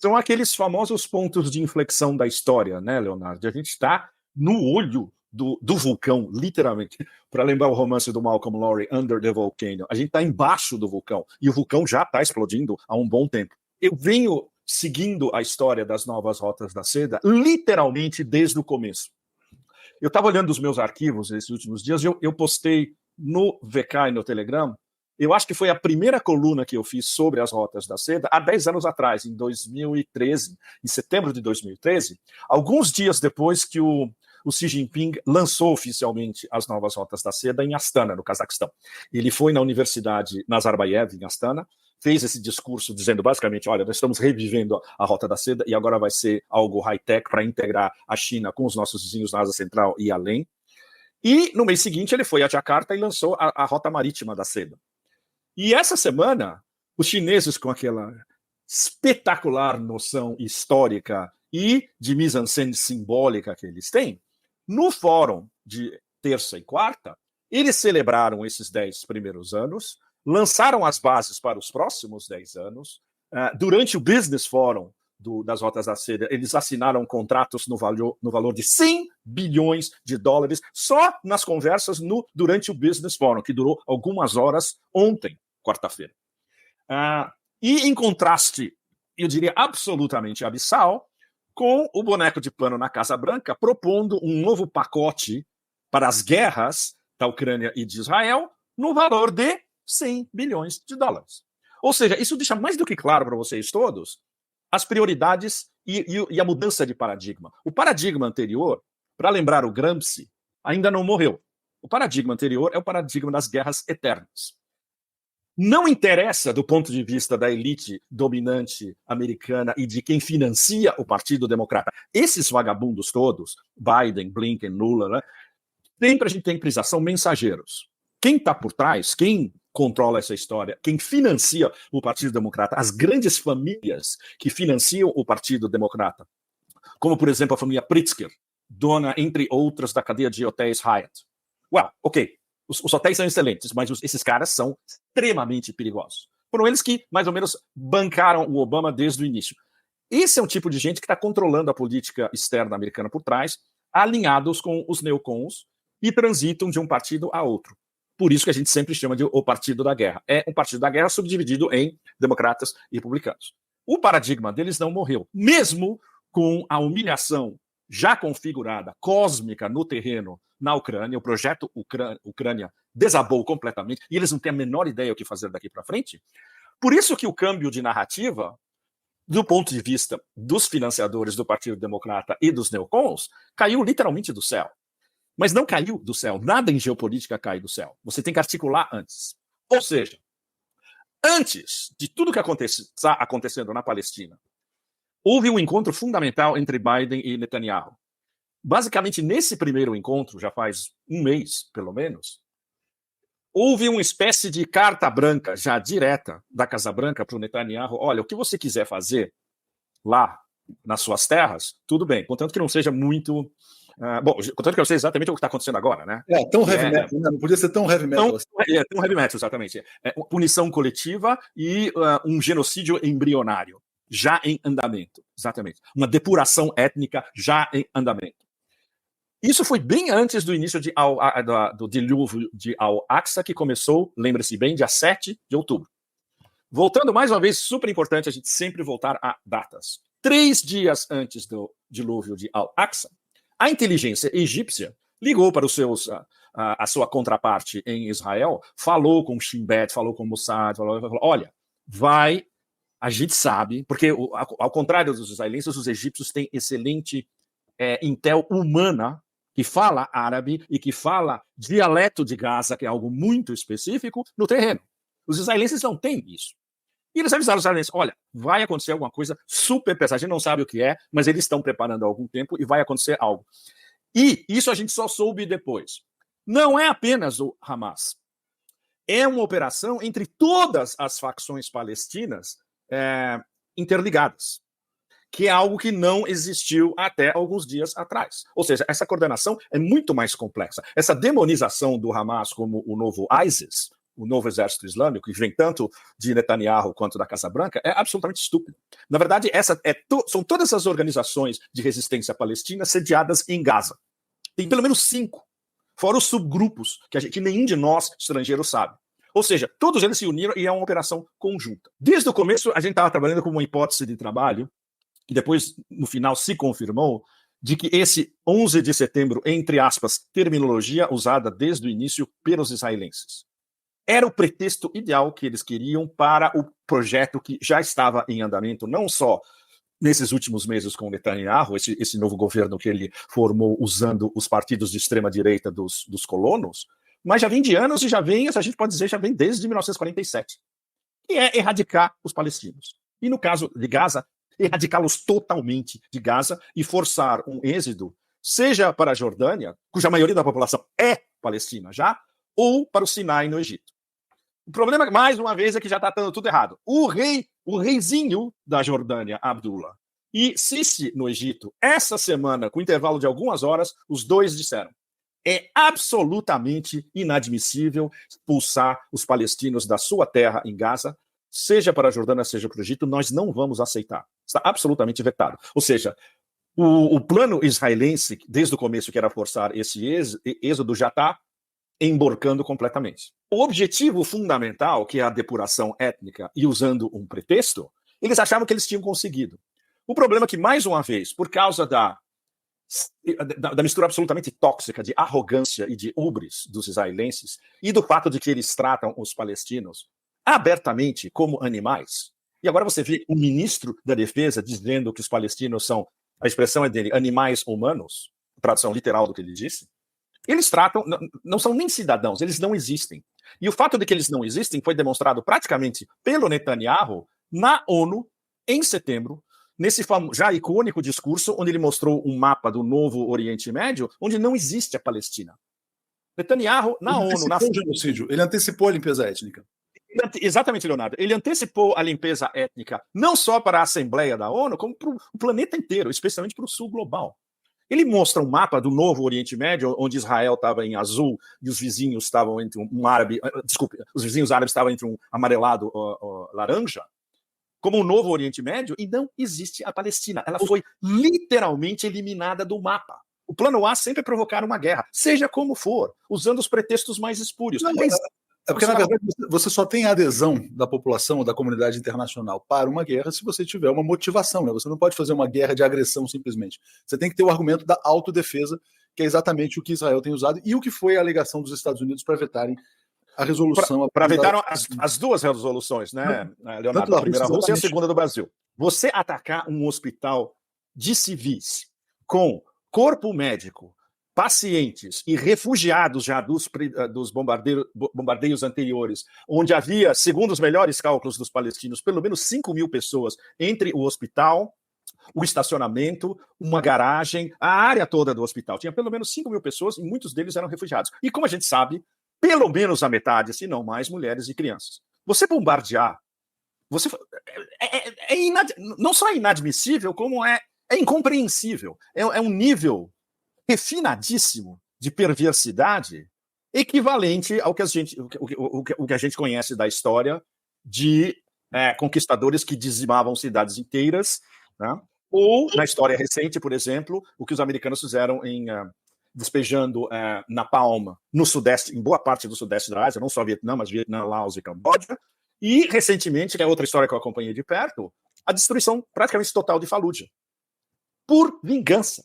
São aqueles famosos pontos de inflexão da história, né, Leonardo? A gente está no olho do vulcão, literalmente. Para lembrar o romance do Malcolm Lowry, Under the Volcano, a gente está embaixo do vulcão, e o vulcão já está explodindo há um bom tempo. Eu venho seguindo a história das novas rotas da seda, literalmente desde o começo. Eu estava olhando os meus arquivos nesses últimos dias, eu postei no VK e no Telegram, eu acho que foi a primeira coluna que eu fiz sobre as rotas da seda há 10 anos atrás, em 2013, em setembro de 2013, alguns dias depois que o Xi Jinping lançou oficialmente as novas rotas da seda em Astana, no Cazaquistão. Ele foi na Universidade Nazarbayev, em Astana, fez esse discurso dizendo basicamente, olha, nós estamos revivendo a Rota da Seda e agora vai ser algo high-tech para integrar a China com os nossos vizinhos na Ásia Central e além. E no mês seguinte ele foi a Jakarta e lançou a Rota Marítima da Seda. E essa semana, os chineses, com aquela espetacular noção histórica e de mise-en-scène simbólica que eles têm, no fórum de terça e quarta, eles celebraram esses 10 primeiros anos, lançaram as bases para os próximos 10 anos. Durante o Business Forum das Rotas da Seda, eles assinaram contratos no valor de 100 bilhões de dólares só nas conversas durante o Business Forum, que durou algumas horas ontem, quarta-feira. E em contraste, eu diria absolutamente abissal, com o boneco de pano na Casa Branca propondo um novo pacote para as guerras da Ucrânia e de Israel no valor de 100 bilhões de dólares. Ou seja, isso deixa mais do que claro para vocês todos as prioridades e a mudança de paradigma. O paradigma anterior, para lembrar o Gramsci, ainda não morreu. O paradigma anterior é o paradigma das guerras eternas. Não interessa, do ponto de vista da elite dominante americana e de quem financia o Partido Democrata, esses vagabundos todos, Biden, Blinken, Lula, né, sempre a gente tem que são mensageiros. Quem está por trás, quem controla essa história, quem financia o Partido Democrata, as grandes famílias que financiam o Partido Democrata, como, por exemplo, a família Pritzker, dona, entre outras, da cadeia de hotéis Hyatt. Ok, os hotéis são excelentes, mas esses caras são extremamente perigosos. Foram eles que, mais ou menos, bancaram o Obama desde o início. Esse é um tipo de gente que está controlando a política externa americana por trás, alinhados com os neocons, e transitam de um partido a outro. Por isso que a gente sempre chama de o partido da guerra. É um partido da guerra subdividido em democratas e republicanos. O paradigma deles não morreu, mesmo com a humilhação já configurada, cósmica, no terreno na Ucrânia. O projeto Ucrânia desabou completamente e eles não têm a menor ideia o que fazer daqui para frente. Por isso que o câmbio de narrativa, do ponto de vista dos financiadores do Partido Democrata e dos neocons, caiu literalmente do céu. Mas não caiu do céu. Nada em geopolítica cai do céu. Você tem que articular antes. Ou seja, antes de tudo que está acontecendo na Palestina, houve um encontro fundamental entre Biden e Netanyahu. Basicamente, nesse primeiro encontro, já faz um mês, pelo menos, houve uma espécie de carta branca, já direta, da Casa Branca para o Netanyahu. Olha, o que você quiser fazer lá nas suas terras, tudo bem, contanto que não seja muito... contanto que eu sei exatamente o que está acontecendo agora, né? Tão heavy metal, né? Não podia ser tão heavy metal. Tão heavy metal, exatamente. Punição coletiva e um genocídio embrionário, já em andamento, exatamente. Uma depuração étnica já em andamento. Isso foi bem antes do início do dilúvio de Al-Aqsa, que começou, lembre-se bem, dia 7 de outubro. Voltando mais uma vez, super importante a gente sempre voltar a datas. 3 dias antes do dilúvio de Al-Aqsa, a inteligência egípcia ligou para a sua contraparte em Israel, falou com Shin Bet, falou com Mossad, falou, olha, a gente sabe, porque ao contrário dos israelenses, os egípcios têm excelente intel humana, que fala árabe e que fala dialeto de Gaza, que é algo muito específico, no terreno. Os israelenses não têm isso. E eles avisaram os israelenses, olha, vai acontecer alguma coisa super pesada, a gente não sabe o que é, mas eles estão preparando há algum tempo e vai acontecer algo. E isso a gente só soube depois. Não é apenas o Hamas. É uma operação entre todas as facções palestinas interligadas, que é algo que não existiu até alguns dias atrás. Ou seja, essa coordenação é muito mais complexa. Essa demonização do Hamas como o novo ISIS, o novo exército islâmico, que vem tanto de Netanyahu quanto da Casa Branca, é absolutamente estúpido. Na verdade, são todas as organizações de resistência palestina sediadas em Gaza. Tem pelo menos 5, fora os subgrupos, que nenhum de nós, estrangeiros, sabe. Ou seja, todos eles se uniram e é uma operação conjunta. Desde o começo, a gente estava trabalhando com uma hipótese de trabalho, que depois, no final, se confirmou, de que esse 11 de setembro, entre aspas, terminologia usada desde o início pelos israelenses, era o pretexto ideal que eles queriam para o projeto que já estava em andamento, não só nesses últimos meses com o Netanyahu, esse novo governo que ele formou usando os partidos de extrema-direita dos colonos, mas já vem de anos e já vem, a gente pode dizer, já vem desde 1947, que é erradicar os palestinos. E no caso de Gaza, erradicá-los totalmente de Gaza e forçar um êxodo, seja para a Jordânia, cuja maioria da população é palestina já, ou para o Sinai, no Egito. O problema, mais uma vez, é que já está dando tudo errado. O reizinho da Jordânia, Abdullah, e Sisi, no Egito, essa semana, com intervalo de algumas horas, os dois disseram: é absolutamente inadmissível expulsar os palestinos da sua terra em Gaza, seja para a Jordânia, seja para o Egito, nós não vamos aceitar. Está absolutamente vetado. Ou seja, o plano israelense, desde o começo, que era forçar esse êxodo, já está emborcando completamente. O objetivo fundamental, que é a depuração étnica, e usando um pretexto, eles achavam que eles tinham conseguido. O problema é que, mais uma vez, por causa da mistura absolutamente tóxica de arrogância e de ubris dos israelenses, e do fato de que eles tratam os palestinos abertamente como animais. E agora você vê um ministro da defesa dizendo que os palestinos são, a expressão é dele, animais humanos, tradução literal do que ele disse. Eles tratam, não são nem cidadãos, eles não existem. E o fato de que eles não existem foi demonstrado praticamente pelo Netanyahu na ONU, em setembro, nesse já icônico discurso, onde ele mostrou um mapa do novo Oriente Médio, onde não existe a Palestina. Netanyahu, na ONU... O genocídio, ele antecipou a limpeza étnica. Exatamente, Leonardo. Ele antecipou a limpeza étnica não só para a Assembleia da ONU, como para o planeta inteiro, especialmente para o sul global. Ele mostra um mapa do novo Oriente Médio, onde Israel estava em azul e os vizinhos estavam entre um árabe... Desculpe, os vizinhos árabes estavam entre um amarelado laranja, como o novo Oriente Médio, e não existe a Palestina. Ela foi literalmente eliminada do mapa. O plano A sempre é provocar uma guerra, seja como for, usando os pretextos mais espúrios. Não, é porque, na verdade, você só tem a adesão da população ou da comunidade internacional para uma guerra se você tiver uma motivação, né? Você não pode fazer uma guerra de agressão simplesmente. Você tem que ter o argumento da autodefesa, que é exatamente o que Israel tem usado e o que foi a alegação dos Estados Unidos para vetarem a resolução. Para vetar as duas resoluções, né, Leonardo? A primeira Rússia e a segunda do Brasil. Você atacar um hospital de civis com corpo médico, pacientes e refugiados já dos bombardeios anteriores, onde havia, segundo os melhores cálculos dos palestinos, pelo menos 5 mil pessoas entre o hospital, o estacionamento, uma garagem, a área toda do hospital. Tinha pelo menos 5 mil pessoas e muitos deles eram refugiados. E como a gente sabe, pelo menos a metade, se não mais, mulheres e crianças. Você bombardear, não só é inadmissível, como é incompreensível. É um nível refinadíssimo de perversidade, equivalente ao que a gente conhece da história de conquistadores que dizimavam cidades inteiras, né? Ou na história recente, por exemplo, o que os americanos fizeram despejando napalm no sudeste, em boa parte do sudeste da Ásia, não só Vietnã, mas Vietnã, Laos e Camboja, e recentemente, que é outra história que eu acompanhei de perto, a destruição praticamente total de Fallujah, por vingança.